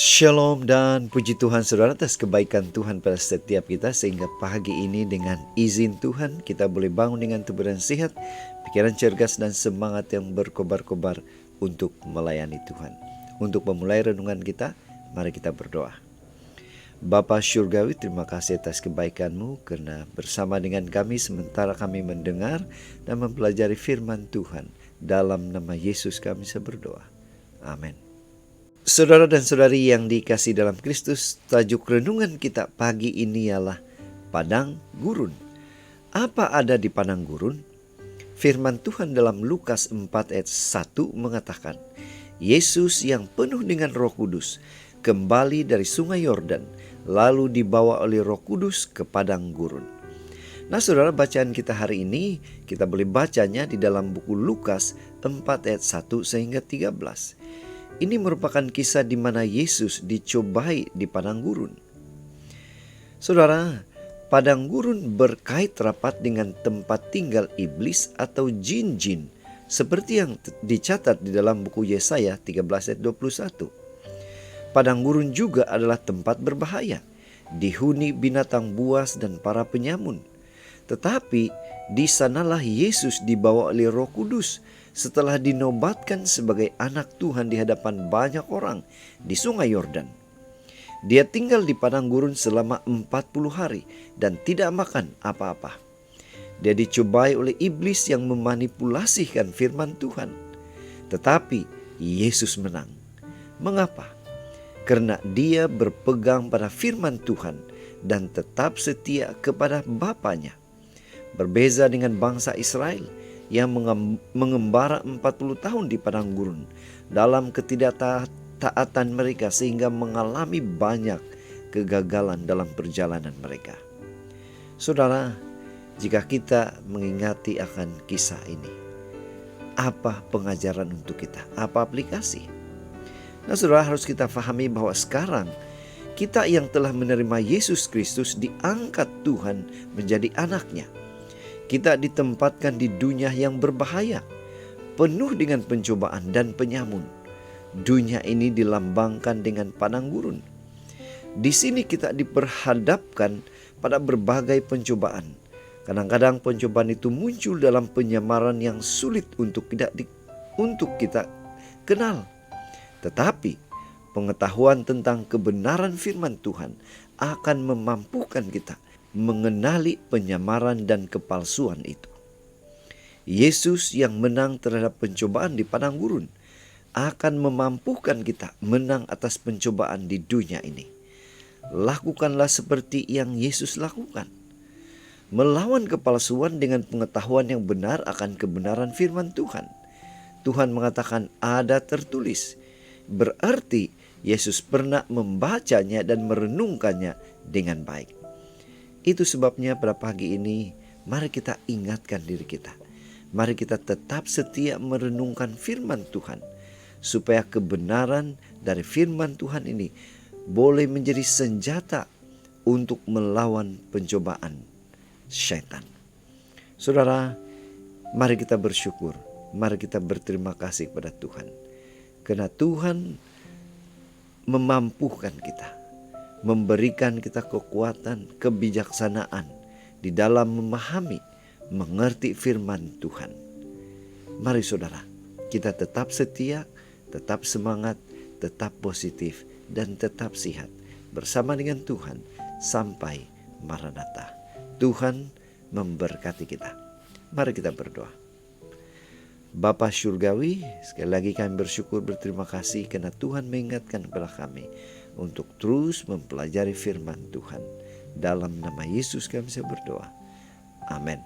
Shalom dan puji Tuhan saudara atas kebaikan Tuhan pada setiap kita, sehingga pagi ini dengan izin Tuhan kita boleh bangun dengan tubuh dan sehat, pikiran cergas dan semangat yang berkobar-kobar untuk melayani Tuhan. Untuk memulai renungan kita, mari kita berdoa. Bapa Syurgawi, terima kasih atas kebaikan-Mu karena bersama dengan kami sementara kami mendengar dan mempelajari firman Tuhan. Dalam nama Yesus kami berdoa. Amin. Saudara dan saudari yang dikasihi dalam Kristus, tajuk renungan kita pagi ini ialah Padang Gurun. Apa ada di padang gurun? Firman Tuhan dalam Lukas 4 ayat 1 mengatakan, Yesus yang penuh dengan Roh Kudus kembali dari sungai Yordan, lalu dibawa oleh Roh Kudus ke padang gurun. Nah saudara, bacaan kita hari ini kita boleh bacanya di dalam buku Lukas 4 ayat 1 sehingga 13. Ini merupakan kisah di mana Yesus dicobai di padang gurun. Saudara, padang gurun berkait rapat dengan tempat tinggal iblis atau jin-jin, seperti yang dicatat di dalam buku Yesaya 13 ayat 21. Padang gurun juga adalah tempat berbahaya, dihuni binatang buas dan para penyamun. Tetapi di sanalah Yesus dibawa oleh Roh Kudus setelah dinobatkan sebagai anak Tuhan di hadapan banyak orang di sungai Yordan. Dia tinggal di padang gurun selama 40 hari dan tidak makan apa-apa. Dia dicobai oleh iblis yang memanipulasikan firman Tuhan. Tetapi Yesus menang. Mengapa? Karena dia berpegang pada firman Tuhan dan tetap setia kepada Bapanya. Berbeza dengan bangsa Israel yang mengembara 40 tahun di padang gurun dalam ketidaktaatan mereka sehingga mengalami banyak kegagalan dalam perjalanan mereka. Saudara, jika kita mengingati akan kisah ini, apa pengajaran untuk kita? Apa aplikasi? Nah saudara, harus kita pahami bahwa sekarang kita yang telah menerima Yesus Kristus diangkat Tuhan menjadi anaknya. Kita ditempatkan di dunia yang berbahaya, penuh dengan pencobaan dan penyamun. Dunia ini dilambangkan dengan padang gurun. Di sini kita diperhadapkan pada berbagai pencobaan. Kadang-kadang pencobaan itu muncul dalam penyamaran yang sulit untuk kita kenal. Tetapi pengetahuan tentang kebenaran firman Tuhan akan memampukan kita mengenali penyamaran dan kepalsuan itu. Yesus yang menang terhadap pencobaan di padang gurun akan memampukan kita menang atas pencobaan di dunia ini. Lakukanlah seperti yang Yesus lakukan. Melawan kepalsuan dengan pengetahuan yang benar akan kebenaran firman Tuhan. Tuhan mengatakan ada tertulis. Berarti Yesus pernah membacanya dan merenungkannya dengan baik. Itu sebabnya pada pagi ini mari kita ingatkan diri kita. Mari kita tetap setia merenungkan firman Tuhan, supaya kebenaran dari firman Tuhan ini boleh menjadi senjata untuk melawan pencobaan syaitan. Saudara, mari kita bersyukur, mari kita berterima kasih kepada Tuhan. Karena Tuhan memampukan kita, memberikan kita kekuatan, kebijaksanaan di dalam memahami, mengerti firman Tuhan. Mari saudara, kita tetap setia, tetap semangat, tetap positif, dan tetap sehat bersama dengan Tuhan sampai Maranatha. Tuhan memberkati kita. Mari kita berdoa. Bapa Syurgawi, sekali lagi kami bersyukur, berterima kasih karena Tuhan mengingatkan kepada kami untuk terus mempelajari firman Tuhan. Dalam nama Yesus kami berdoa. Amin.